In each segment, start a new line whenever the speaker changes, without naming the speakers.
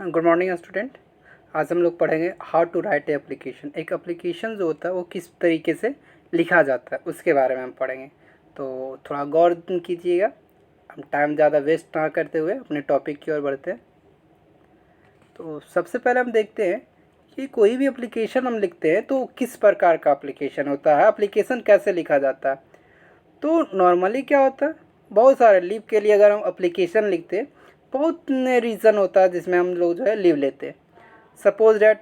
Good morning student. आज हम लोग पढ़ेंगे how to write a application. एक एप्लीकेशन जो होता है वो किस तरीके से लिखा जाता है उसके बारे में हम पढ़ेंगे, तो थोड़ा गौर कीजिएगा। हम टाइम ज़्यादा वेस्ट ना करते हुए अपने टॉपिक की ओर बढ़ते हैं। तो सबसे पहले हम देखते हैं कि कोई भी एप्लीकेशन हम लिखते हैं तो किस प्रकार का एप्लीकेशन होता है, एप्लीकेशन कैसे लिखा जाता है। तो नॉर्मली क्या होता है, बहुत सारे लीव के लिए अगर हम एप्लीकेशन लिखते हैं, बहुत रीज़न होता है जिसमें हम लोग जो है लीव लेते हैं। सपोज डैट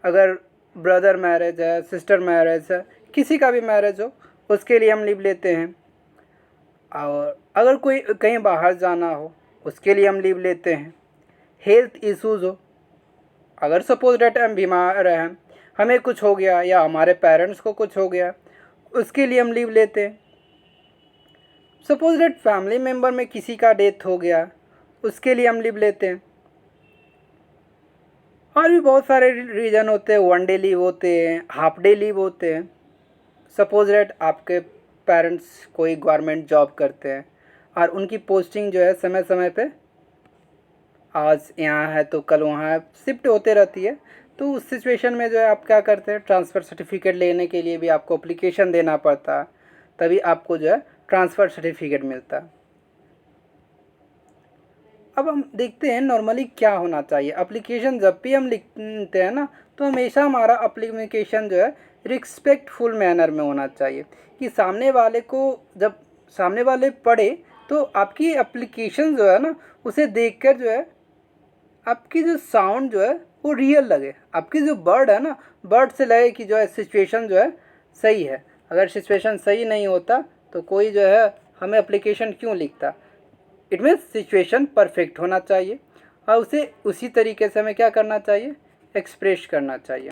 अगर ब्रदर मैरिज है, सिस्टर मैरिज है, किसी का भी मैरिज हो, उसके लिए हम लीव लेते हैं। और अगर कोई कहीं बाहर जाना हो उसके लिए हम लीव लेते हैं। हेल्थ इश्यूज़ हो, अगर सपोज डैट हम बीमार हैं, हमें कुछ हो गया या हमारे पेरेंट्स को कुछ हो गया, उसके लिए हम लीव लेते हैं। सपोज डैट फैमिली मेम्बर में किसी का डेथ हो गया, उसके लिए हम लीव लेते हैं। और भी बहुत सारे रीज़न होते हैं, वन डे लीव होते हैं, हाफ डे लीव होते हैं। सपोज डैट आपके पेरेंट्स कोई गवर्नमेंट जॉब करते हैं और उनकी पोस्टिंग जो है समय समय पे, आज यहाँ है तो कल वहाँ है, शिफ्ट होते रहती है। तो उस सिचुएशन में जो है आप क्या करते हैं, ट्रांसफ़र सर्टिफिकेट लेने के लिए भी आपको अप्लीकेशन देना पड़ता है, तभी आपको जो है ट्रांसफ़र सर्टिफिकेट मिलता है। अब हम देखते हैं नॉर्मली क्या होना चाहिए। एप्लीकेशन जब भी हम लिखते हैं ना, तो हमेशा हमारा एप्लीकेशन जो है रिस्पेक्टफुल मैनर में होना चाहिए, कि सामने वाले को जब सामने वाले पढ़े तो आपकी एप्लीकेशन जो है ना, उसे देखकर जो है आपकी जो साउंड जो है वो रियल लगे। आपकी जो वर्ड है ना, वर्ड से लगे कि जो है सिचुएशन जो है सही है। अगर सिचुएशन सही नहीं होता तो कोई जो है हमें एप्लीकेशन क्यों लिखता। इट मीन्स सिचुएशन परफेक्ट होना चाहिए और उसे उसी तरीके से हमें क्या करना चाहिए, एक्सप्रेस करना चाहिए।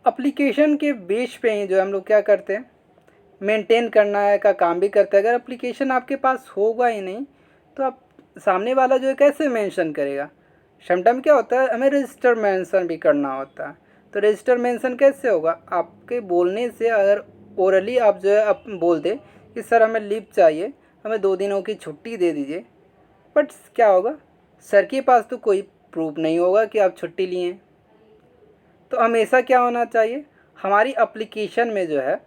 एप्लीकेशन के बेस पे ही जो हम लोग क्या करते हैं, मेंटेन करना है का काम भी करते हैं। अगर एप्लीकेशन आपके पास होगा ही नहीं तो आप सामने वाला जो है कैसे मेंशन करेगा। समटाइम क्या होता है, हमें रजिस्टर मेंशन भी करना होता है। तो रजिस्टर मेंशन कैसे होगा, आपके बोलने से अगर ओरली आप जो है आप बोल दें कि सर हमें लीव चाहिए, हमें 2 दिनों की छुट्टी दे दीजिए, बट क्या होगा, सर के पास तो कोई प्रूफ नहीं होगा कि आप छुट्टी लिए हैं। तो हमेशा क्या होना चाहिए, हमारी एप्लीकेशन में जो है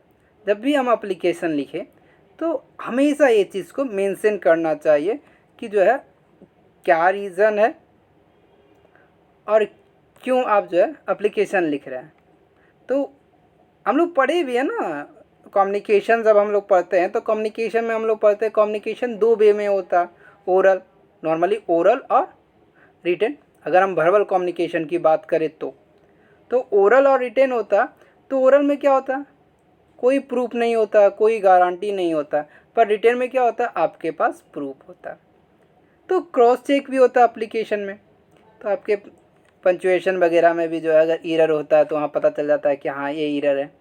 जब भी हम एप्लीकेशन लिखें तो हमेशा ये चीज़ को मेंशन करना चाहिए कि जो है क्या रीज़न है और क्यों आप जो है एप्लीकेशन लिख रहे हैं। तो हम लोग पढ़े भी है ना, कम्युनिकेशन जब हम लोग पढ़ते हैं तो कम्युनिकेशन में हम लोग पढ़ते हैं कम्युनिकेशन 2 वे में होता है, ओरल, नॉर्मली ओरल और रिटन। अगर हम वर्बल कम्युनिकेशन की बात करें तो ओरल और रिटन होता। तो ओरल में क्या होता, कोई प्रूफ नहीं होता, कोई गारंटी नहीं होता, पर रिटन में क्या होता, आपके पास प्रूफ होता। तो क्रॉस चेक भी होता एप्लीकेशन में। तो आपके पंचुएशन वगैरह में भी जो है अगर एरर होता है तो वहाँ पता चल जाता है कि हाँ ये एरर है,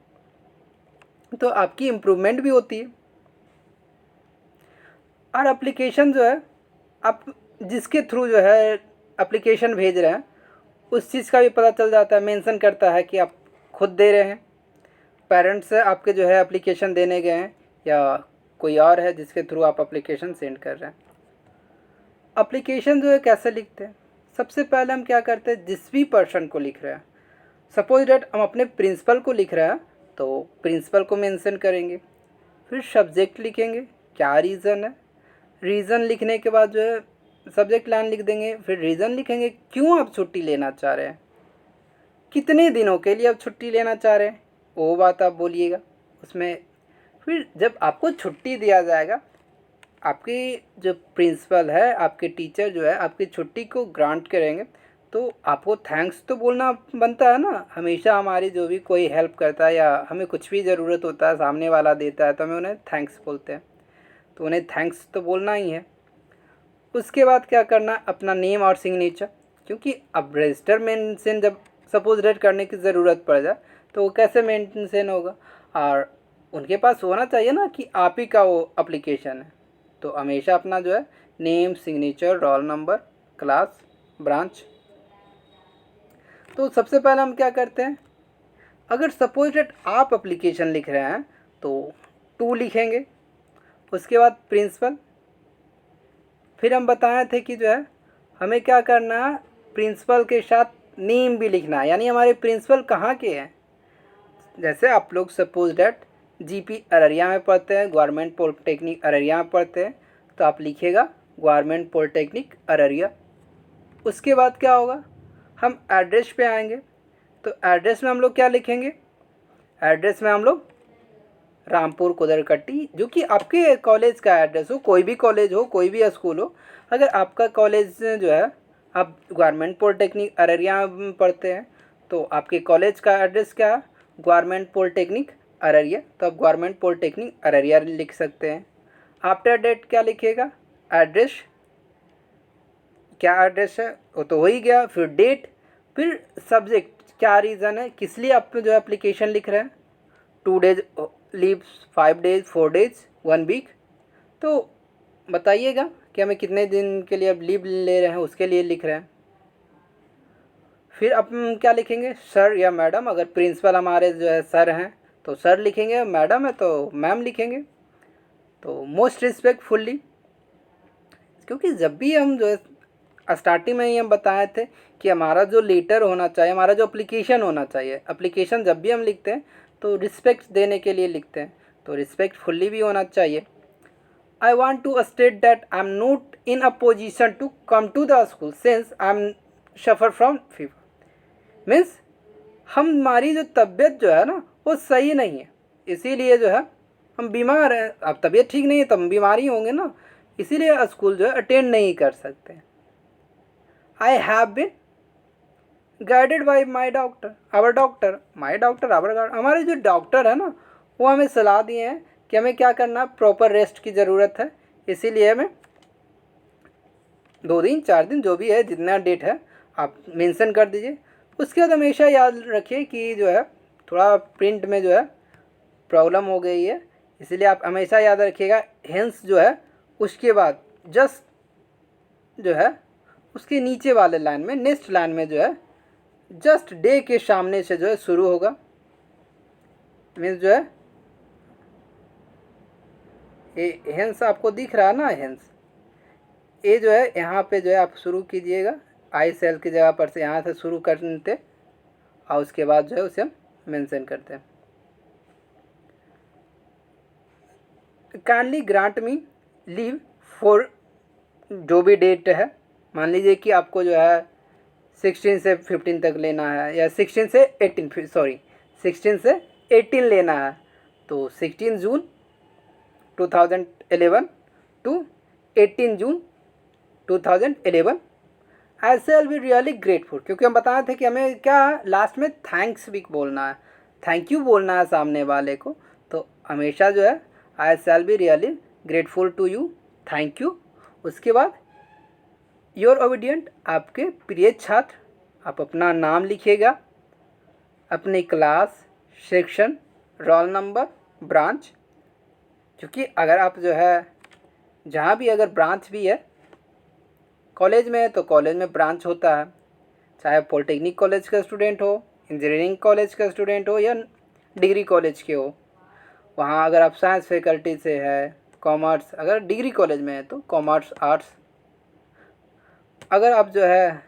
तो आपकी इम्प्रूवमेंट भी होती है। और एप्लीकेशन जो है आप जिसके थ्रू जो है एप्लीकेशन भेज रहे हैं उस चीज़ का भी पता चल जाता है, मेंशन करता है कि आप खुद दे रहे हैं, पेरेंट्स से आपके जो है एप्लीकेशन देने गए हैं, या कोई और है जिसके थ्रू आप एप्लीकेशन सेंड कर रहे हैं। एप्लीकेशन जो है कैसे लिखते हैं, सबसे पहले हम क्या करते हैं, जिस भी पर्सन को लिख रहे हैं, सपोज डेट हम अपने प्रिंसिपल को लिख रहे हैं तो प्रिंसिपल को मेंशन करेंगे। फिर सब्जेक्ट लिखेंगे, क्या रीज़न है। रीज़न लिखने के बाद जो है सब्जेक्ट लाइन लिख देंगे। फिर रीज़न लिखेंगे, क्यों आप छुट्टी लेना चाह रहे हैं, कितने दिनों के लिए आप छुट्टी लेना चाह रहे हैं, वो बात आप बोलिएगा उसमें। फिर जब आपको छुट्टी दिया जाएगा, आपकी जो प्रिंसिपल है, आपके टीचर जो है आपकी छुट्टी को ग्रांट करेंगे, तो आपको थैंक्स तो बोलना बनता है ना। हमेशा हमारी जो भी कोई हेल्प करता है या हमें कुछ भी ज़रूरत होता है, सामने वाला देता है तो हमें उन्हें थैंक्स बोलते हैं, तो उन्हें थैंक्स तो बोलना ही है। उसके बाद क्या करना, अपना नेम और सिग्नेचर, क्योंकि अब रजिस्टर मेंशन जब सपोज डेट करने की ज़रूरत पड़ जाए तो वो कैसे मेंशन होगा, और उनके पास होना चाहिए ना कि आप ही का वो एप्लीकेशन है। तो हमेशा अपना जो है name, signature, roll number, class, branch. तो सबसे पहले हम क्या करते हैं, अगर सपोज डेट आप एप्लीकेशन लिख रहे हैं तो 2 लिखेंगे। उसके बाद प्रिंसिपल। फिर हम बताए थे कि जो है हमें क्या करना है, प्रिंसिपल के साथ नेम भी लिखना है, यानी हमारे प्रिंसिपल कहाँ के हैं। जैसे आप लोग सपोज डैट जीपी अररिया में पढ़ते हैं, गवर्नमेंट पॉलिटेक्निक अररिया में पढ़ते हैं, तो आप लिखिएगा गवर्नमेंट पॉलिटेक्निक अररिया। उसके बाद क्या होगा, हम एड्रेस पे आएंगे, तो एड्रेस में हम लोग क्या लिखेंगे, एड्रेस में हम लोग रामपुर कुदरकट्टी, जो कि आपके कॉलेज का एड्रेस हो, कोई भी कॉलेज हो, कोई भी स्कूल हो। अगर आपका कॉलेज जो है, आप गवर्नमेंट पॉलिटेक्निक अररिया में पढ़ते हैं, तो आपके कॉलेज का एड्रेस क्या है, गवर्नमेंट पॉलिटेक्निक अररिया, तो आप गवर्नमेंट पॉलिटेक्निक अररिया लिख सकते हैं। आफ्टर डेट क्या लिखिएगा, एड्रेस, क्या एड्रेस है वो तो हो ही गया, फिर डेट, फिर सब्जेक्ट, क्या रीज़न है, किस लिए आप जो एप्लीकेशन लिख रहे हैं, 2 days leave, 5 days, 4 days, 1 week, तो बताइएगा कि हमें कितने दिन के लिए अब लीव ले रहे हैं, उसके लिए लिख रहे हैं। फिर अपन क्या लिखेंगे, सर या मैडम, अगर प्रिंसिपल हमारे जो है सर हैं तो सर लिखेंगे, मैडम है तो मैम लिखेंगे। तो मोस्ट रिस्पेक्टफुल्ली, क्योंकि जब भी हम जो है स्टार्टिंग में ही हम बताए थे कि हमारा जो लेटर होना चाहिए, हमारा जो एप्लीकेशन होना चाहिए, एप्लीकेशन जब भी हम लिखते हैं तो रिस्पेक्ट देने के लिए लिखते हैं, तो रिस्पेक्टफुल्ली भी होना चाहिए। I want to state that I am not in a position to come to the school since I am suffer from fever. Means हमारी जो तबीयत जो है ना वो सही नहीं है, इसीलिए जो है हम बीमार हैं। अब तबीयत ठीक नहीं है तो हम बीमार ही होंगे ना, इसीलिए स्कूल जो है अटेंड नहीं कर सकते। I have been guided by my doctor, our doctor, my doctor our, हमारे जो डॉक्टर है ना वो हमें सलाह दिए हैं कि हमें क्या करना, प्रॉपर रेस्ट की ज़रूरत है, इसीलिए हमें 2 दिन 4 दिन जो भी है, जितना डेट है आप मेंशन कर दीजिए। उसके बाद हमेशा याद रखिए कि जो है थोड़ा प्रिंट में जो है प्रॉब्लम हो गई है, इसलिए आप हमेशा याद रखिएगा हेंस जो है उसके बाद जस्ट जो है उसके नीचे वाले लाइन में, नेक्स्ट लाइन में जो है जस्ट डे के सामने से जो है शुरू होगा। मीन्स जो है ये हेंस आपको दिख रहा है ना, हेंस ये जो है यहाँ पे जो है आप शुरू कीजिएगा, आई सेल की जगह पर से यहाँ से शुरू करते और उसके बाद जो है उसे हम मेंशन करते हैं। Kindly grant me leave for, जो भी डेट है, मान लीजिए कि आपको जो है 16 से 15 तक लेना है, या 16 से 18, सॉरी 16 से 18 लेना है, तो 16 June 2011 to 18 June 2011। I shall be really grateful, क्योंकि हम बताए थे कि हमें क्या लास्ट में थैंक्स भी बोलना है, थैंक यू बोलना है सामने वाले को, तो हमेशा जो है I shall be really grateful to you, thank you. उसके बाद योर ओबीडियंट, आपके प्रिय छात्र, आप अपना नाम लिखिएगा, अपनी class, section, roll number, branch, क्योंकि अगर आप जो है जहाँ भी अगर ब्रांच भी है, कॉलेज में है तो कॉलेज में ब्रांच होता है, चाहे पॉलिटेक्निक कॉलेज का स्टूडेंट हो, इंजीनियरिंग कॉलेज का स्टूडेंट हो, या डिग्री कॉलेज के हो। वहाँ अगर आप साइंस फैकल्टी से है, कॉमर्स, अगर डिग्री कॉलेज में है तो कॉमर्स, आर्ट्स। अगर आप जो है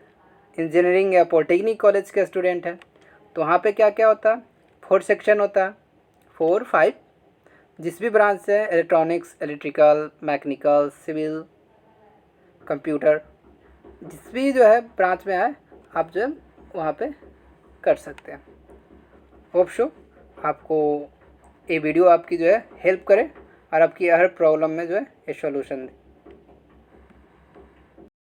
इंजीनियरिंग या पॉलिटेक्निक कॉलेज के स्टूडेंट हैं तो वहाँ पे क्या क्या होता है, 4 सेक्शन होता है, 4, 5, जिस भी ब्रांच से है, electronics, electrical, mechanical, civil, computer, जिस भी जो है ब्रांच में आए आप जो है वहाँ पे कर सकते हैं। होप सो आपको ये वीडियो आपकी जो है हेल्प करे और आपकी हर प्रॉब्लम में जो है ये सॉल्यूशन दे।